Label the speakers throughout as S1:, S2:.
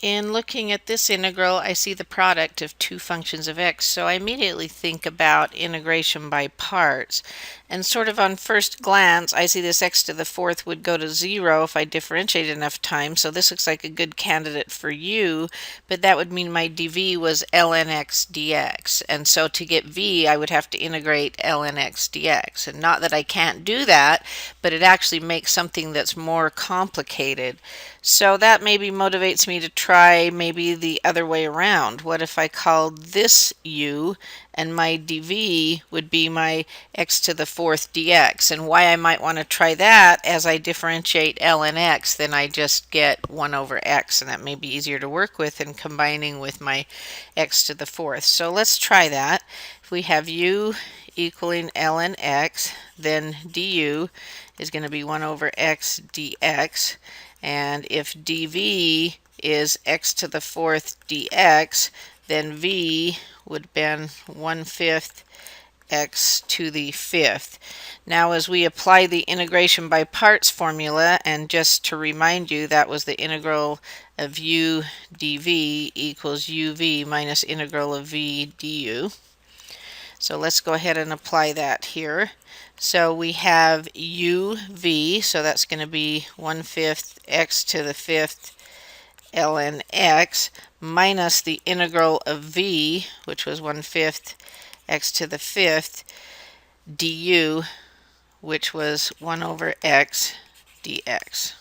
S1: In looking at this integral, I see the product of two functions of x, so I immediately think about integration by parts. And sort of on first glance, I see this x to the fourth would go to 0 if I differentiate enough times, so this looks like a good candidate for u, but that would mean my dv was ln x dx. And so to get v, I would have to integrate ln x dx. And not that I can't do that, but it actually makes something that's more complicated. So that maybe motivates me to try maybe the other way around. What if I called this u and my dv would be my x to the fourth dx? And why I might want to try that, as I differentiate ln x, then I just get 1 over x, and that may be easier to work with than combining with my x to the fourth. So let's try that. If we have u equaling ln x, then du is going to be 1 over x dx. And if dv is x to the fourth dx, then v would have been 1/5 x to the fifth. Now as we apply the integration by parts formula, and just to remind you, that was the integral of u dv equals uv minus integral of v du. So let's go ahead and apply that here. So we have uv, so that's going to be 1/5 x to the fifth ln x minus the integral of v, which was 1/5 x to the fifth du, which was 1 over x dx.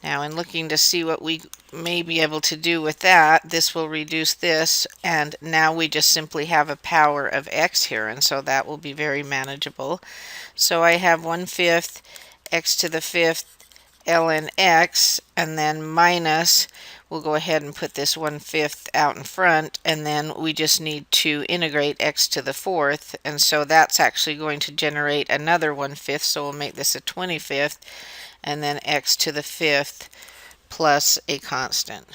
S1: Now in looking to see what we may be able to do with that, this will reduce this, and now we just simply have a power of x here, and so that will be very manageable. So I have 1/5 x to the fifth ln x, and then minus, we'll go ahead and put this 1/5 out in front, and then we just need to integrate x to the fourth, and so that's actually going to generate another 1/5, so we'll make this a 25th, and then x to the fifth plus a constant.